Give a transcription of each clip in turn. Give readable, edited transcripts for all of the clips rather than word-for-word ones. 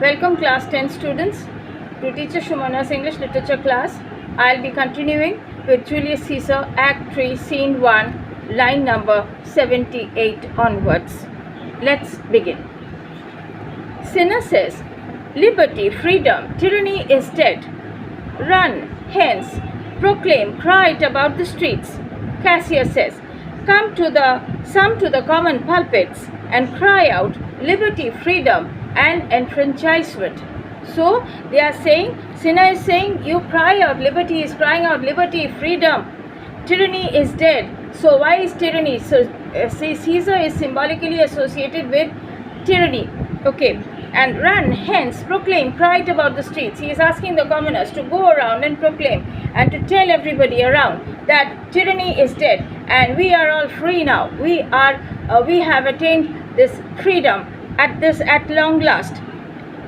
Welcome class 10 students to Teacher Shumana's English Literature class. I'll be continuing with Julius Caesar Act 3 Scene 1 line number 78 onwards. Let's begin. Cinna says, liberty, freedom, tyranny is dead. Run, hence, proclaim, cry it about the streets. Cassius says, some to the common pulpits and cry out liberty, freedom and enfranchisement. So they are saying, Cinna is saying, you cry out, liberty is crying out, liberty, freedom, tyranny is dead. So why is tyranny? So Caesar is symbolically associated with tyranny. Okay, and run, hence, proclaim, cry it about the streets. He is asking the commoners to go around and proclaim and to tell everybody around that tyranny is dead and we are all free now. We have attained this freedom at long last.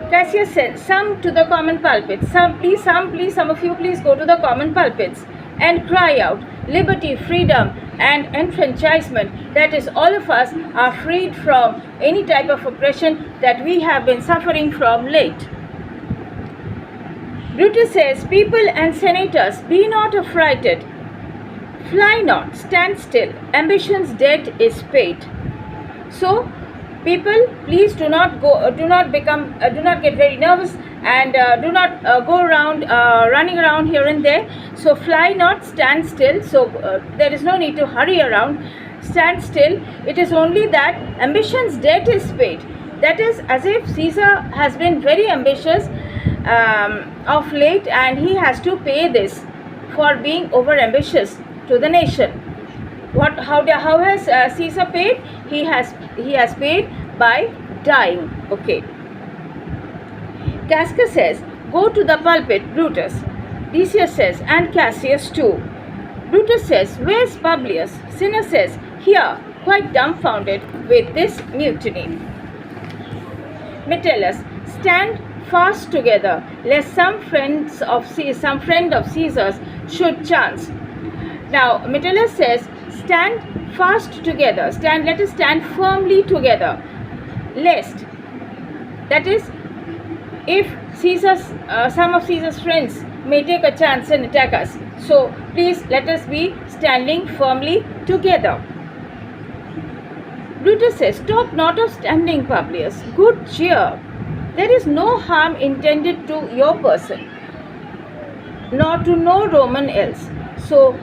Cassius said, some to the common pulpits. Some of you please go to the common pulpits and cry out liberty, freedom and enfranchisement. That is, all of us are freed from any type of oppression that we have been suffering from late. Brutus says, people and senators, be not affrighted. Fly not, stand still. Ambition's debt is paid. So, people, please do not get very nervous and do not go around running around here and there. So fly not, stand still. So there is no need to hurry around. Stand still. It is only that ambition's debt is paid. That is as if Caesar has been very ambitious of late and he has to pay this for being over ambitious to the nation. How has Caesar paid? He has paid by dying. Okay. Casca says, go to the pulpit, Brutus. Decius says, and Cassius too. Brutus says, where's Publius? Cinna says, here, quite dumbfounded with this mutiny. Metellus, stand fast together, lest some friend of Caesar's should chance. Now, Metellus says, stand fast together. Let us stand firmly together. Lest, that is, if some of Caesar's friends may take a chance and attack us. So, please let us be standing firmly together. Brutus says, stop not of standing, Publius. Good cheer. There is no harm intended to your person, nor to no Roman else. So,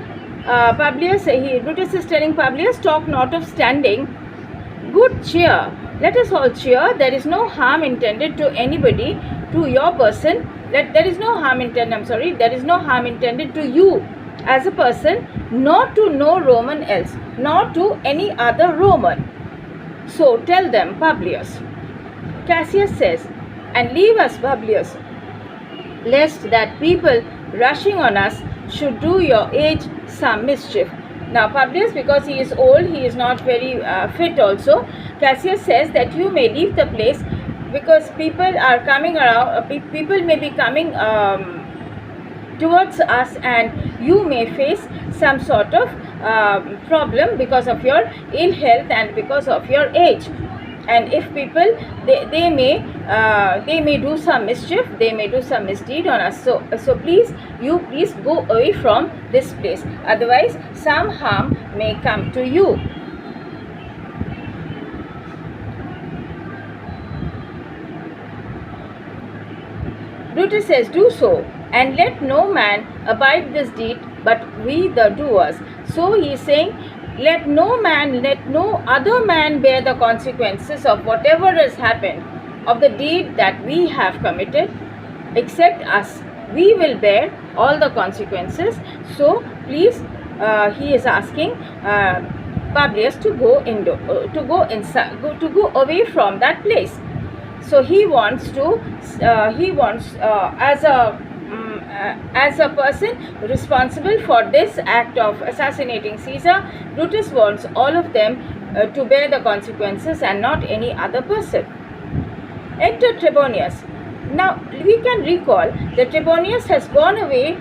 Brutus is telling Publius, talk not of standing. Good cheer. Let us all cheer. There is no harm intended to anybody, to your person. There is no harm intended to you as a person, nor to no Roman else, nor to any other Roman. So tell them, Publius. Cassius says, and leave us, Publius, lest that people rushing on us should do your age some mischief. Now Publius, because he is old, he is not very fit also. Cassius says that you may leave the place because people are coming around, people may be coming towards us and you may face some sort of problem because of your ill health and because of your age. And if people, they may do some mischief, they may do some misdeed on us. So please go away from this place. Otherwise, some harm may come to you. Brutus says, do so, and let no man abide this deed, but we the doers. So he is saying, let no other man bear the consequences of whatever has happened, of the deed that we have committed, except us. We will bear all the consequences. So please, he is asking Publius to go away from that place. So he wants as a person responsible for this act of assassinating Caesar, Brutus wants all of them to bear the consequences and not any other person. Enter Trebonius. Now we can recall that Trebonius has gone away,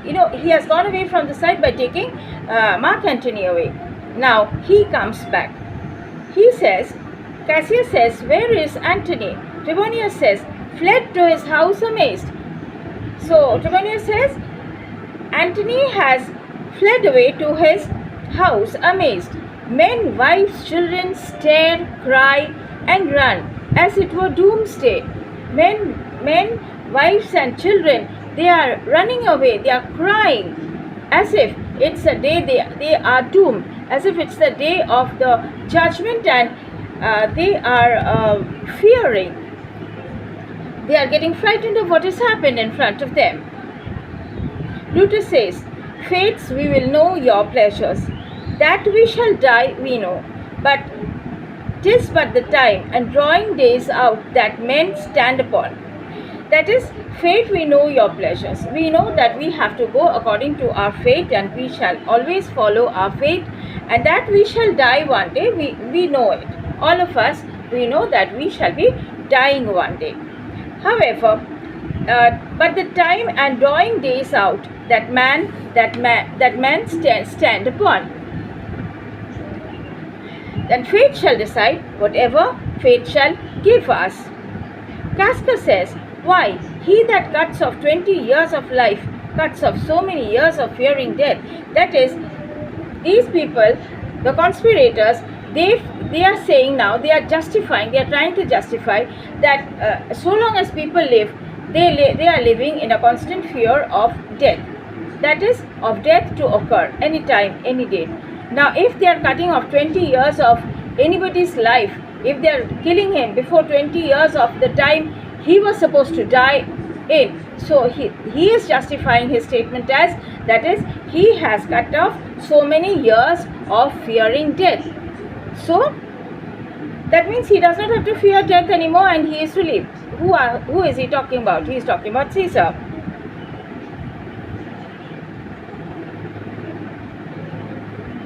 he has gone away from the site by taking Mark Antony away. Now he comes back. He says, Cassius says, where is Antony? Trebonius says, fled to his house amazed. So Trebonius says, Antony has fled away to his house amazed. Men, wives, children stare, cry, and run as it were doomsday. Men, wives, and children, they are running away, they are crying as if it's the day they are doomed, as if it's the day of the judgment, and they are fearing. They are getting frightened of what has happened in front of them. Brutus says, Fates, we will know your pleasures. That we shall die, we know. But 'tis but the time, and drawing days out, that men stand upon. That is, fate, we know your pleasures. We know that we have to go according to our fate, and we shall always follow our fate, and that we shall die one day, we know it. All of us, we know that we shall be dying one day. However, but the time and drawing days out, that man stand upon. Then fate shall decide whatever fate shall give us. Casper says, why, he that cuts off 20 years of life, cuts off so many years of fearing death. That is, these people, the conspirators, they are saying now, they are justifying, they are trying to justify that so long as people live, they are living in a constant fear of death. That is, of death to occur any time, any day. Now, if they are cutting off 20 years of anybody's life, if they are killing him before 20 years of the time he was supposed to die in, so he is justifying his statement as, that is, he has cut off so many years of fearing death. So, that means he does not have to fear death anymore, and he is relieved. Who is he talking about? He is talking about Caesar.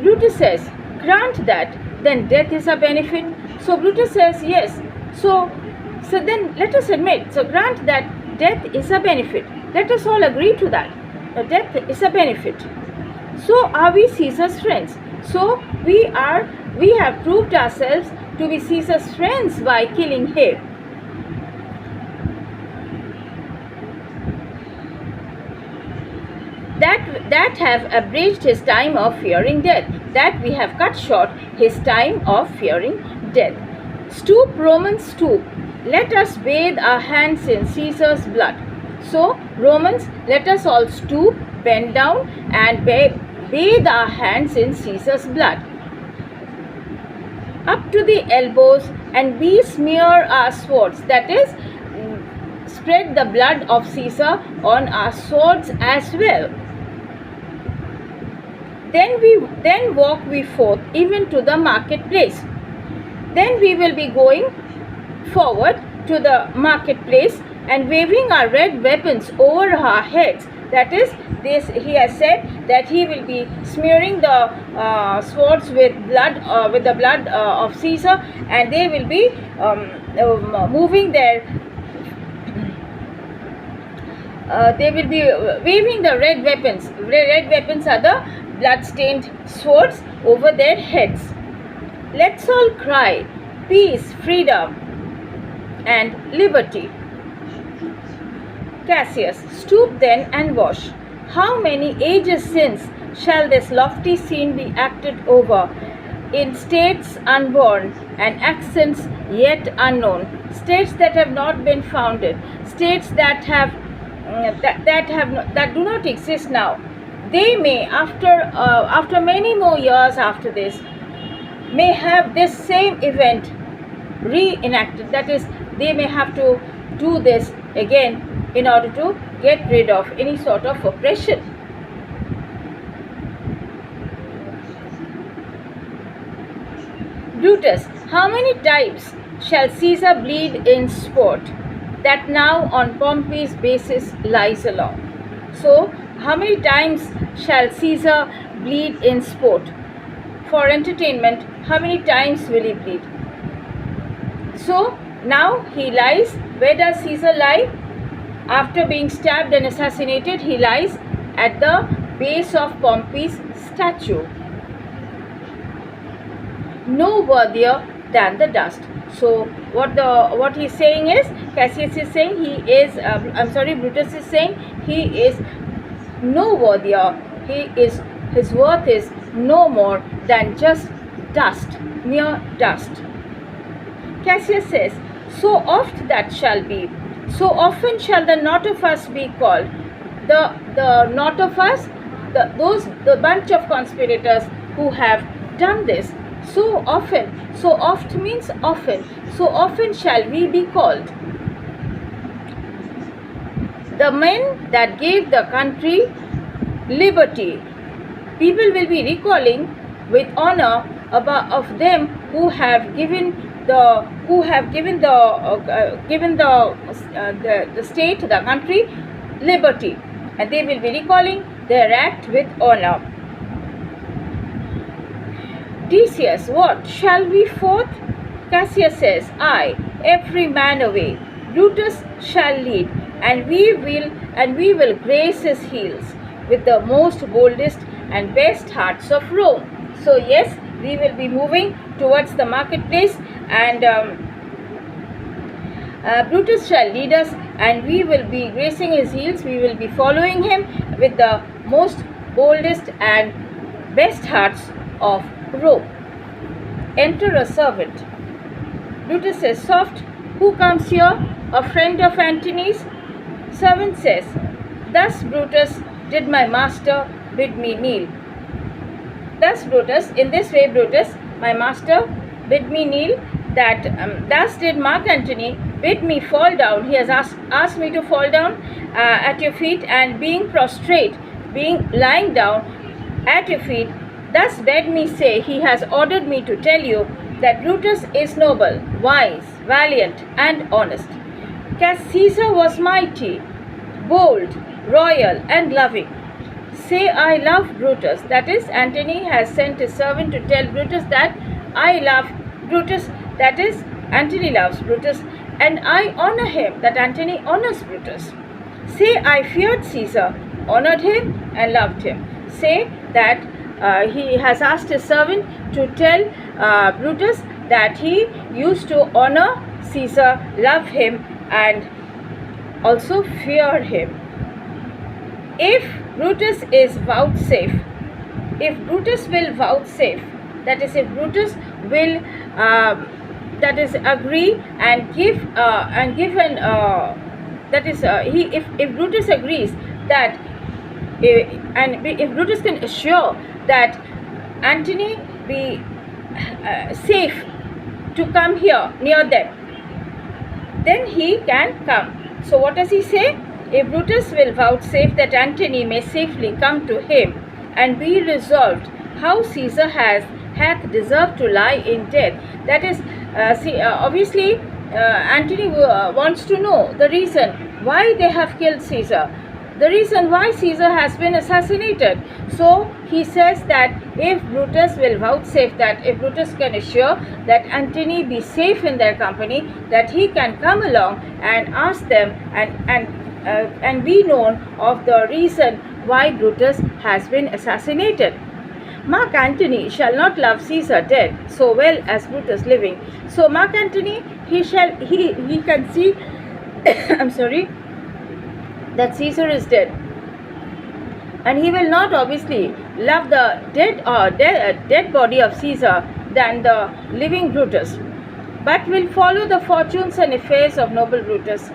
Brutus says, grant that, then death is a benefit. So Brutus says, yes. So then let us admit, so grant that death is a benefit. Let us all agree to that. Death is a benefit. So are we Caesar's friends? So we have proved ourselves to be Caesar's friends by killing him. That have abridged his time of fearing death, that we have cut short his time of fearing death. Stoop, Romans, stoop. Let us bathe our hands in Caesar's blood. So, Romans, let us all stoop, bend down, and bathe our hands in Caesar's blood. Up to the elbows, and we smear our swords. That is, spread the blood of Caesar on our swords as well. Then walk we forth even to the marketplace. Then we will be going forward to the marketplace and waving our red weapons over our heads. That is, this he has said that he will be smearing the swords with blood, with the blood of Caesar, and they will be moving their. They will be waving the red weapons. Red weapons are the blood-stained swords over their heads. Let's all cry, peace, freedom, and liberty. Cassius, stoop then and wash. How many ages since shall this lofty scene be acted over, in states unborn and accents yet unknown, states that have not been founded, states that do not exist now. They may, after many more years after this, may have this same event reenacted. That is, they may have to do this again in order to get rid of any sort of oppression. Brutus, how many times shall Caesar bleed in sport, that now on Pompey's basis lies along? So, how many times shall Caesar bleed in sport? For entertainment, how many times will he bleed? So, now he lies. Where does Caesar lie? After being stabbed and assassinated, he lies at the base of Pompey's statue. No worthier than the dust. So what he's saying is, Cassius is saying Brutus is saying he is no worthier. His worth is no more than just dust, mere dust. Cassius says, so oft that shall be, so often shall the not of us be called. The not of us, the bunch of conspirators who have done this, so often, so oft means often, so often shall we be called. The men that gave the country liberty, people will be recalling with honor of them who have given the state, the country, liberty, and they will be recalling their act with honor. Decius, what shall we forth? Cassius says, I, every man away. Brutus shall lead, and we will grace his heels with the most boldest and best hearts of Rome. So yes, we will be moving towards the marketplace, and Brutus shall lead us, and we will be gracing his heels. We will be following him with the most boldest and best hearts of Rome. Enter a servant. Brutus says, soft, who comes here? A friend of Antony's? Servant says, thus Brutus did my master bid me kneel. Thus Brutus, in this way Brutus, my master, bid me kneel. That thus did Mark Antony bid me fall down. He has asked me to fall down at your feet, and being prostrate, being lying down at your feet, thus bade me say, he has ordered me to tell you that Brutus is noble, wise, valiant, and honest. Caesar was mighty, bold, royal, and loving. Say, I love Brutus. That is, Antony has sent his servant to tell Brutus that I love Brutus. That is, Antony loves Brutus, and I honor him. That Antony honors Brutus. Say, I feared Caesar, honored him, and loved him. Say that he has asked his servant to tell Brutus that he used to honor Caesar, love him, and also fear him. If Brutus is vouchsafe, if Brutus will vouchsafe, that is, if Brutus will agree and give if Brutus agrees that if Brutus can assure that Antony be safe to come here near them, then he can come. So what does he say? If Brutus will vouchsafe that Antony may safely come to him, and be resolved how Caesar hath deserved to lie in death. That is, obviously Antony wants to know the reason why they have killed Caesar, the reason why Caesar has been assassinated. So he says that if Brutus will vouchsafe, that if Brutus can assure that Antony be safe in their company, that he can come along and ask them and be known of the reason why Brutus has been assassinated. Mark Antony shall not love Caesar dead so well as Brutus living. So Mark Antony, he can see I'm sorry, that Caesar is dead, and he will not obviously love the dead body of Caesar than the living Brutus, but will follow the fortunes and affairs of noble Brutus.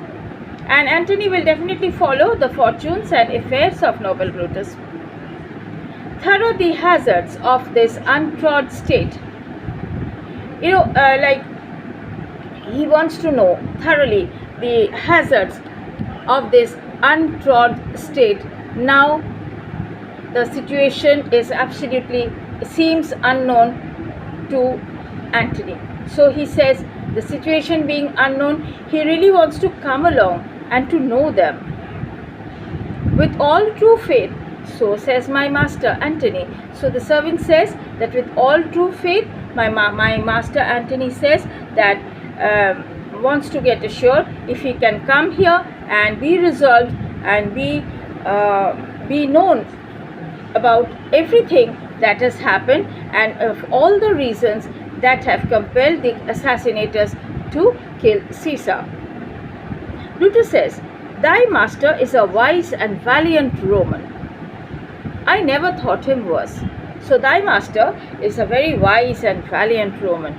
And Antony will definitely follow the fortunes and affairs of noble Brutus. Thorough the hazards of this untrod state. Like he wants to know thoroughly the hazards of this untrod state. Now the situation is absolutely seems unknown to Antony. So he says, the situation being unknown, he really wants to come along and to know them with all true faith. So says my master Antony. So the servant says that with all true faith, my master Antony says that wants to get assured if he can come here and be resolved and be known about everything that has happened and of all the reasons that have compelled the assassinators to kill Caesar. Brutus says, "Thy master is a wise and valiant Roman. I never thought him worse." So thy master is a very wise and valiant Roman.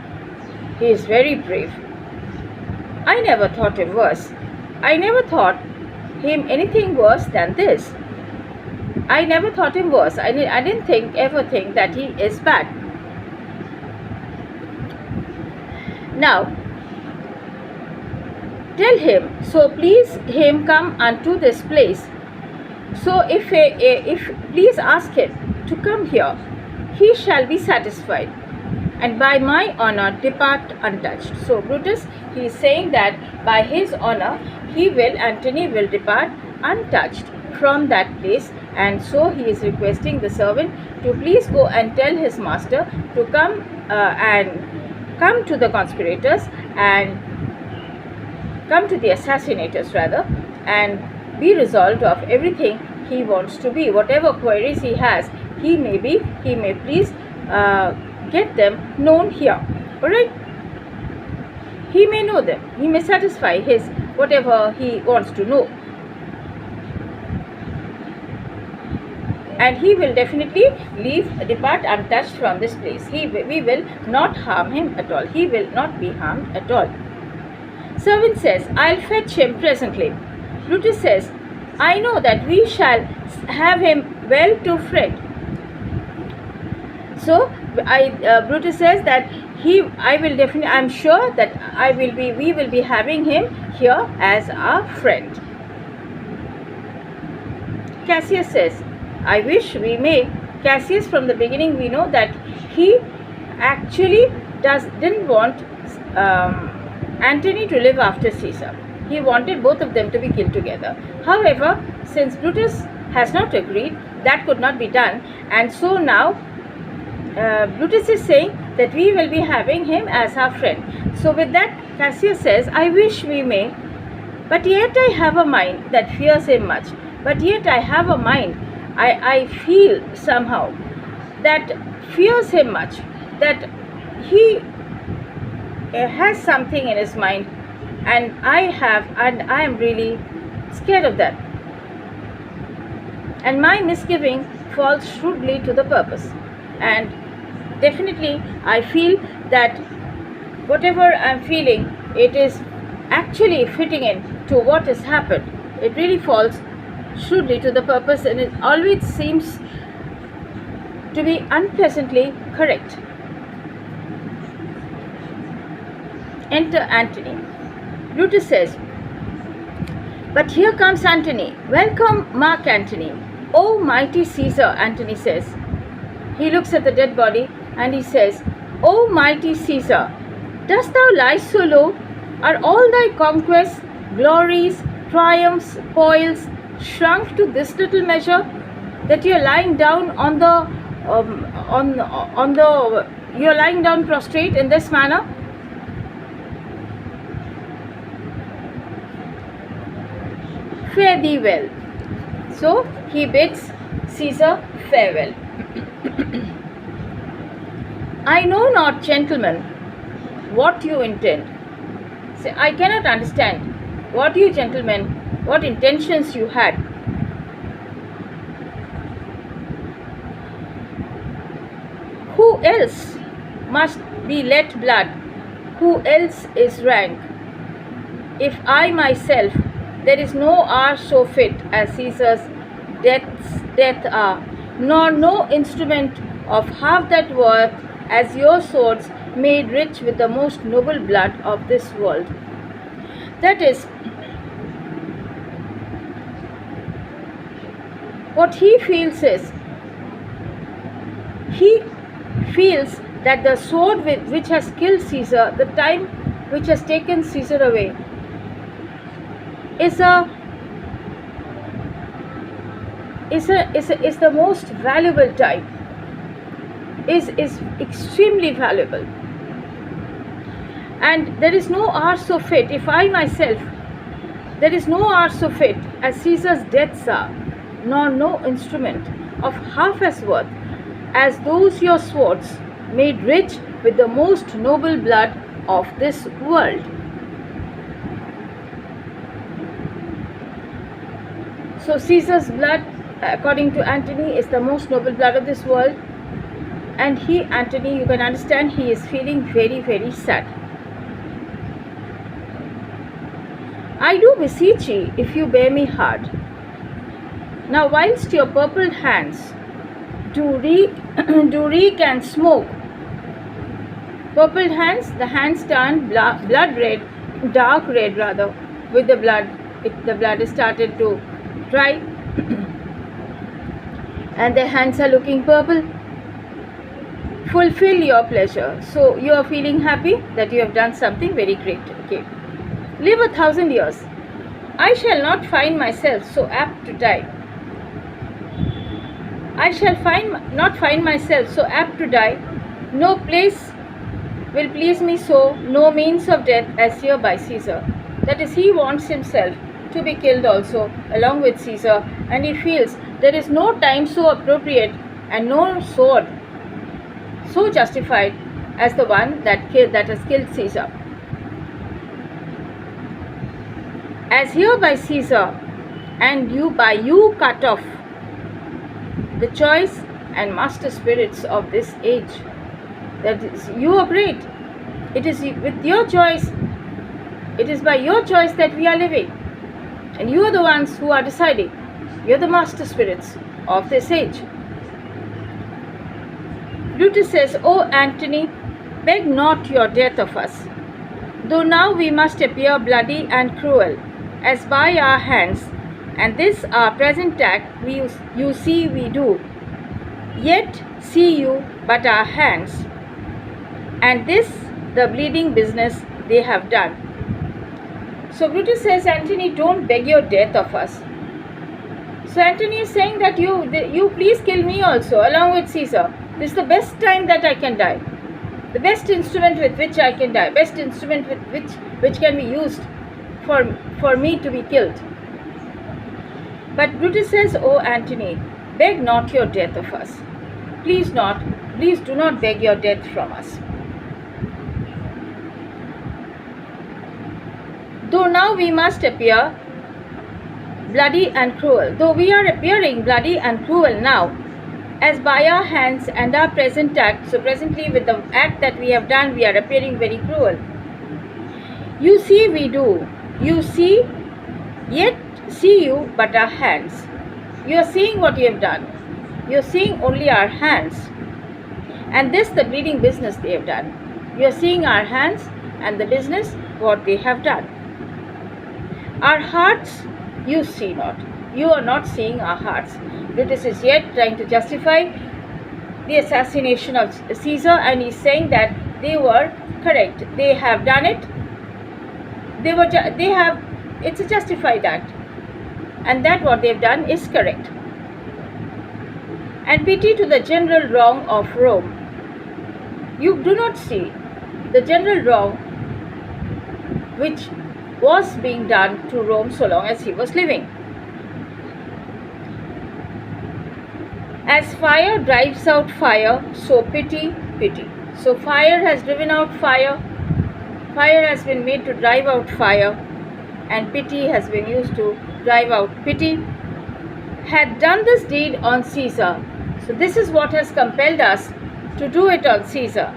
He is very brave. I never thought him worse. I never thought him anything worse than this. I never thought him worse. I didn't ever think that he is bad. Now, tell him, so please him come unto this place. So if please ask him to come here, he shall be satisfied, and by my honor depart untouched. So Brutus, he is saying that by his honor Antony will depart untouched from that place, and so he is requesting the servant to please go and tell his master to come to the conspirators and come to the assassinators rather, and be resolved of everything he wants to be. Whatever queries he has, he may please get them known here. Alright? He may know them. He may satisfy his whatever he wants to know. And he will definitely depart untouched from this place. We will not harm him at all. He will not be harmed at all. Servant says, I'll fetch him presently. Brutus says, I know that we shall have him well to fret. So Brutus says that I'm sure that we will be having him here as our friend. Cassius says, I wish we may. Cassius, from the beginning we know that he actually didn't want Antony to live after Caesar. He wanted both of them to be killed together. However, since Brutus has not agreed, that could not be done, and so now Brutus is saying that we will be having him as our friend. So with that, Cassius says, I wish we may, but yet I have a mind that fears him much. But yet I have a mind, I feel somehow that fears him much, that he has something in his mind, and I am really scared of that. And my misgiving falls shrewdly to the purpose. And definitely I feel that whatever I'm feeling, it is actually fitting in to what has happened. It really falls shrewdly to the purpose, and it always seems to be unpleasantly correct. Enter Antony. Brutus says, but here comes Antony. Welcome, Mark Antony. O mighty Caesar, Antony says. He looks at the dead body and he says, O mighty Caesar, dost thou lie so low? Are all thy conquests, glories, triumphs, spoils shrunk to this little measure, that you're lying down you're lying down prostrate in this manner? Fare thee well. So he bids Caesar farewell. I know not, gentlemen, what you intend. Say, I cannot understand what you gentlemen, what intentions you had. Who else must be let blood? Who else is rank? If I myself, there is no hour so fit as Caesar's death are, nor no instrument of half that worth as your swords, made rich with the most noble blood of this world. That is, what he feels is, he feels that the sword which has killed Caesar, the time which has taken Caesar away, is the most valuable time, is extremely valuable. And there is no hour so fit, if I myself, there is no hour so fit as Caesar's deaths are, nor no instrument of half as worth as those your swords, made rich with the most noble blood of this world. So Caesar's blood, according to Antony, is the most noble blood of this world. And Antony, you can understand, he is feeling very, very sad. I do beseech ye, if you bear me hard. Now whilst your purple hands do reek and smoke, purple hands, the hands turn blood red, dark red rather, with the blood. The blood has started to dry and the hands are looking purple. Fulfill your pleasure. So you are feeling happy that you have done something very great. Okay. Live 1,000 years. I shall not find myself so apt to die. I shall not find myself so apt to die. No place will please me so, no means of death as here by Caesar. That is, he wants himself to be killed also along with Caesar, and he feels there is no time so appropriate and no sword so justified as the one that has killed Caesar. As here by Caesar, and by you cut off the choice and master spirits of this age. That is, you are great. It is with your choice, it is by your choice that we are living. And you are the ones who are deciding. You are the master spirits of this age. Brutus says, O Antony, beg not your death of us. Though now we must appear bloody and cruel, as by our hands, and this our present act you see we do, yet see you but our hands, and this the bleeding business they have done. So Brutus says, Antony, don't beg your death of us. So Antony is saying that you please kill me also along with Caesar. This is the best time that I can die. The best instrument with which I can die. Best instrument with which can be used for me to be killed. But Brutus says, O Antony, beg not your death of us. Please do not beg your death from us. Though now we must appear bloody and cruel, though we are appearing bloody and cruel now, as by our hands and our present act, so presently with the act that we have done, we are appearing very cruel. You see we do, you see, yet see you but our hands. You are seeing what you have done, you are seeing only our hands, and this the bleeding business they have done. You are seeing our hands and the business what they have done. Our hearts you see not. You are not seeing our hearts. Brutus is yet trying to justify the assassination of Caesar, and he is saying that they were correct. They have done it. It's a justified act, and that what they have done is correct. And pity to the general wrong of Rome. You do not see the general wrong which was being done to Rome so long as he was living. As fire drives out fire, so pity. So fire has driven out fire, fire has been made to drive out fire, and pity has been used to drive out pity. Had done this deed on Caesar, so this is what has compelled us to do it on Caesar.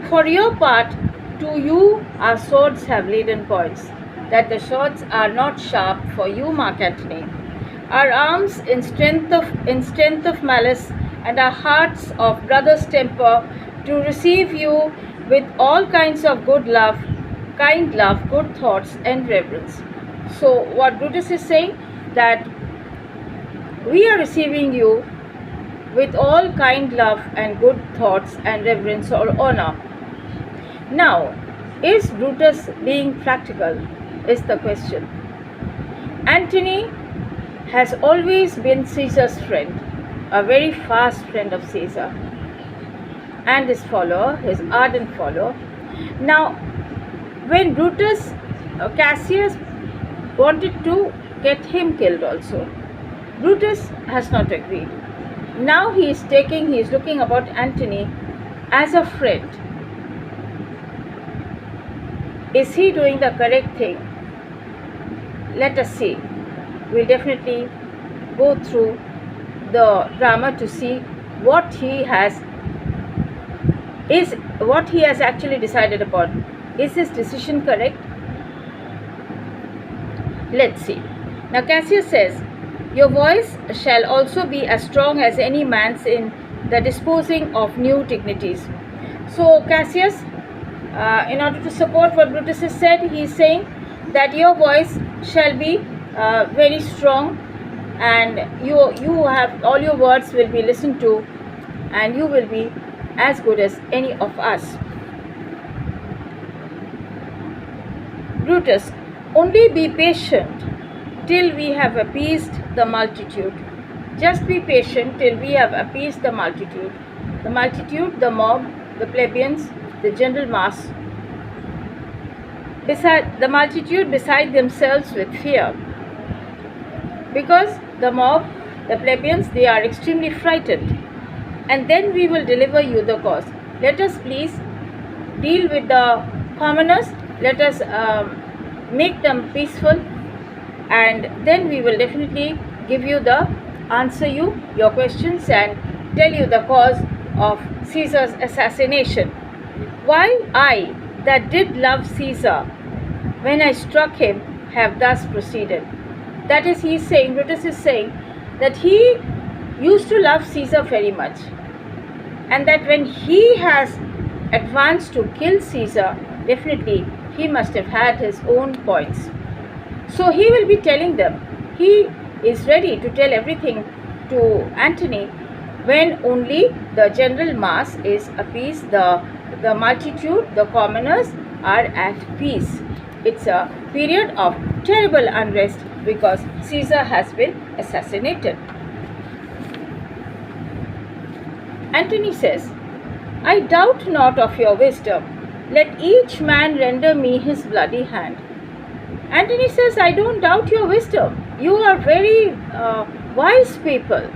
For your part, to you our swords have leaden points, that the swords are not sharp for you, Mark Antony. Our arms in strength of malice, and our hearts of brother's temper, to receive you with all kinds of good love, kind love, good thoughts and reverence. So what Brutus is saying, that we are receiving you with all kind love and good thoughts and reverence or honor. Now, is Brutus being practical, is the question. Antony has always been Caesar's friend, a very fast friend of Caesar, and his follower, his ardent follower. Now, when Cassius wanted to get him killed also, Brutus has not agreed. Now he is looking about Antony as a friend, Is he doing the correct thing? Let us see. We'll definitely go through the drama to see what he has actually decided upon. Is his decision correct? Let's see. Now Cassius says, your voice shall also be as strong as any man's in the disposing of new dignities. So Cassius, in order to support what Brutus has said, he is saying that your voice shall be very strong, and you have all your words will be listened to, and you will be as good as any of us. Brutus, only be patient till we have appeased the multitude. Just be patient till we have appeased the multitude. The multitude, the mob, the plebeians, the general mass. The multitude beside themselves with fear. Because the mob, the plebeians, they are extremely frightened. And then we will deliver you the cause. Let us please deal with the commoners. Let us make them peaceful, and then we will definitely give you answer your questions and tell you the cause of Caesar's assassination. Why I, that did love Caesar, when I struck him, have thus proceeded. That is, Brutus is saying that he used to love Caesar very much, and that when he has advanced to kill Caesar, definitely he must have had his own points. So he will be telling them. He is ready to tell everything to Antony when only the general mass is appeased, the multitude, the commoners are at peace. It's a period of terrible unrest because Caesar has been assassinated. Antony says, I doubt not of your wisdom. Let each man render me his bloody hand. Antony says, I don't doubt your wisdom. You are very wise people.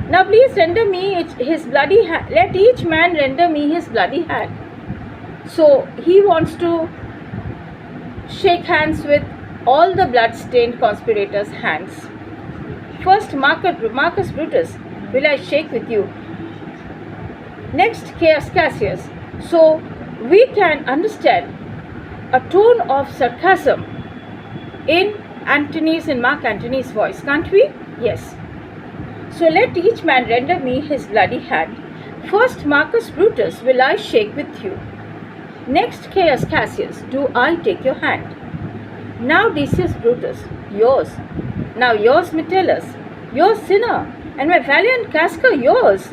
Now please render me his bloody hand. Let each man render me his bloody hand. So he wants to shake hands with all the blood-stained conspirators' hands. First, Marcus Brutus, will I shake with you. Next, Cassius. So we can understand a tone of sarcasm in Mark Antony's voice, can't we? Yes. So let each man render me his bloody hand. First, Marcus Brutus, will I shake with you. Next, Cassius, do I take your hand. Now Decius Brutus, yours. Now yours, Metellus, yours, Cinna, and my valiant Casca, yours.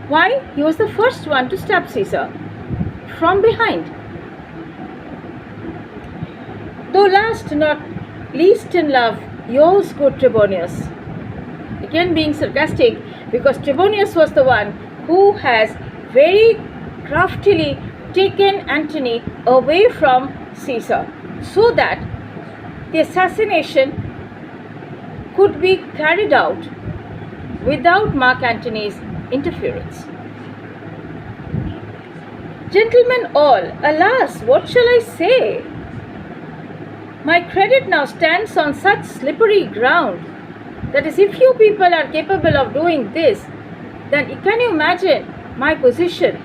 Why? He was the first one to stab Caesar from behind. Though last not least in love, yours, good Trebonius. Again being sarcastic, because Trebonius was the one who has very craftily taken Antony away from Caesar, so that the assassination could be carried out without Mark Antony's interference. Gentlemen all, alas, what shall I say? My credit now stands on such slippery ground, that is, if you people are capable of doing this, then can you imagine my position?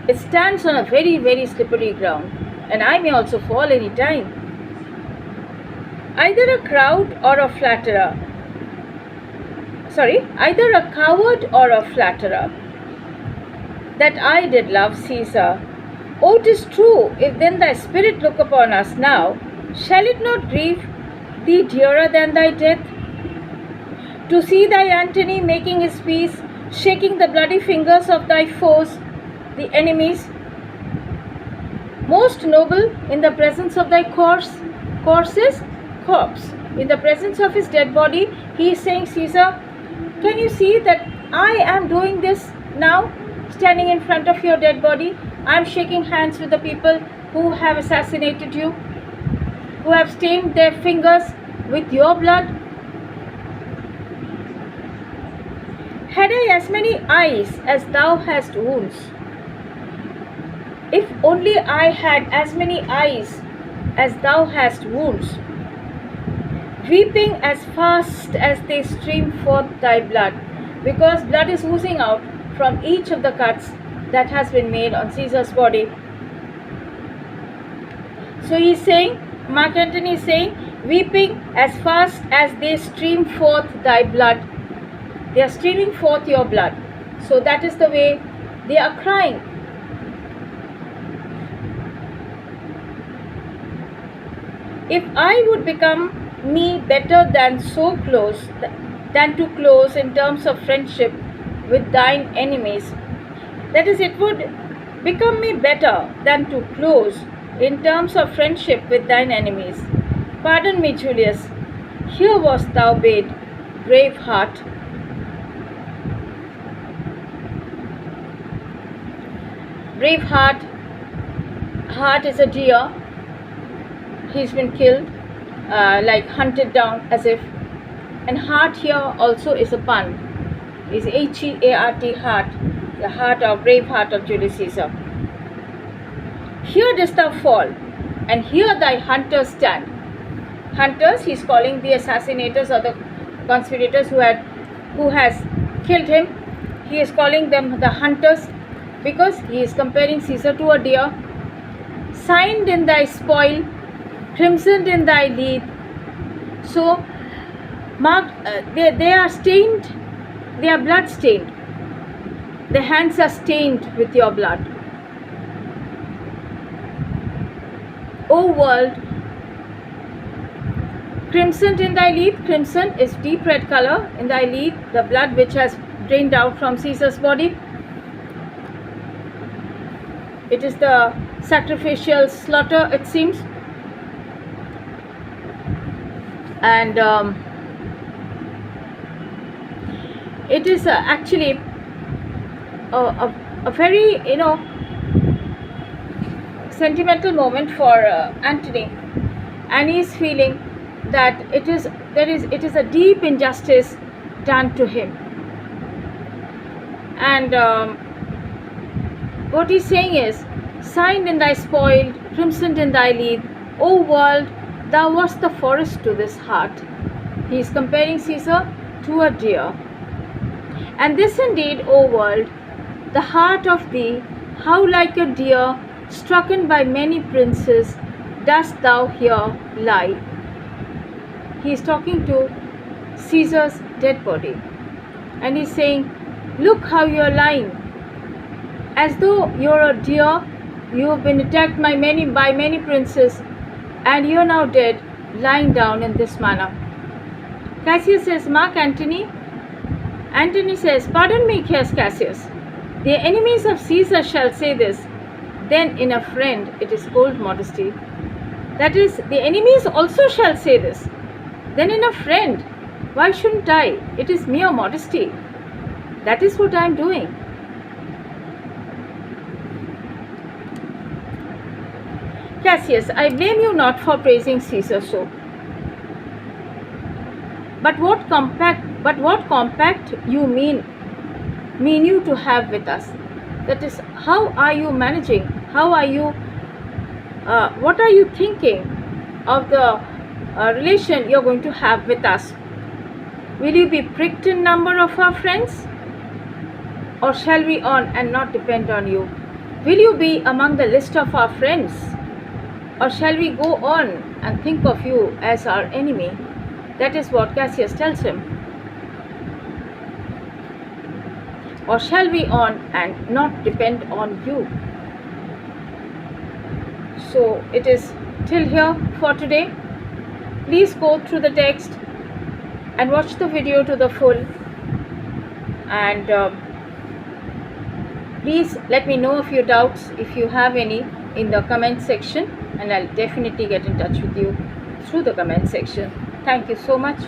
It stands on a very, very slippery ground, and I may also fall any time. Either a coward or a flatterer, that I did love Caesar. Oh, 'tis true, if then thy spirit look upon us now, shall it not grieve thee dearer than thy death? To see thy Antony making his peace, shaking the bloody fingers of thy foes, the enemies, most noble in the presence of thy corpse, in the presence of his dead body, he is saying, Caesar, can you see that I am doing this now, standing in front of your dead body? I am shaking hands with the people who have assassinated you, who have stained their fingers with your blood. Had I as many eyes as thou hast wounds, If only I had as many eyes as thou hast wounds, weeping as fast as they stream forth thy blood, because blood is oozing out from each of the cuts that has been made on Caesar's body. So he's saying, Mark Antony is saying, weeping as fast as they stream forth thy blood. They are streaming forth your blood. So that is the way they are crying. If I would become me better than to close in terms of friendship with thine enemies, that is, it would become me better than to close in terms of friendship with thine enemies. Pardon me, Julius, here wast thou bade, brave heart. Brave heart, heart is a deer. He's been killed, like hunted down as if. And heart here also is a pun. Is H-E-A-R-T, heart, the heart of brave heart of Julius Caesar. Here dost thou fall, and here thy hunters stand. Hunters, he's calling the assassinators or the conspirators who has killed him. He is calling them the hunters because he is comparing Caesar to a deer. Signed in thy spoil, crimsoned in thy lead. So, they are stained, they are blood stained. Their hands are stained with your blood. O world, crimsoned in thy lead. Crimson is deep red color in thy lead, the blood which has drained out from Caesar's body. It is the sacrificial slaughter, it seems. And it is actually a very, sentimental moment for Antony, and he is feeling that it is a deep injustice done to him. And what he's saying is, signed in thy spoil, crimsoned in thy lead, O world, thou wast the forest to this heart. He is comparing Caesar to a deer. And this indeed, O world, the heart of thee, how like a deer, strucken by many princes, dost thou here lie. He is talking to Caesar's dead body. And he's saying, look how you're lying. As though you're a deer, you have been attacked by many princes, and you're now dead, lying down in this manner. Cassius says, Mark Antony. Antony says, pardon me, Cassius. The enemies of Caesar shall say this. Then in a friend it is cold modesty. That is, the enemies also shall say this. Then in a friend, why shouldn't I? It is mere modesty. That is what I am doing. Cassius, I blame you not for praising Caesar so. But what compact you mean you to have with us? That is, how are you managing? How are you? What are you thinking of the relation you're going to have with us? Will you be pricked in number of our friends? Or shall we on and not depend on you? Will you be among the list of our friends? Or shall we go on and think of you as our enemy? That is what Cassius tells him. Or shall we on and not depend on you? So it is till here for today. Please go through the text and watch the video to the full. And please let me know of your doubts, if you have any, in the comment section, and I'll definitely get in touch with you through the comment section. Thank you so much.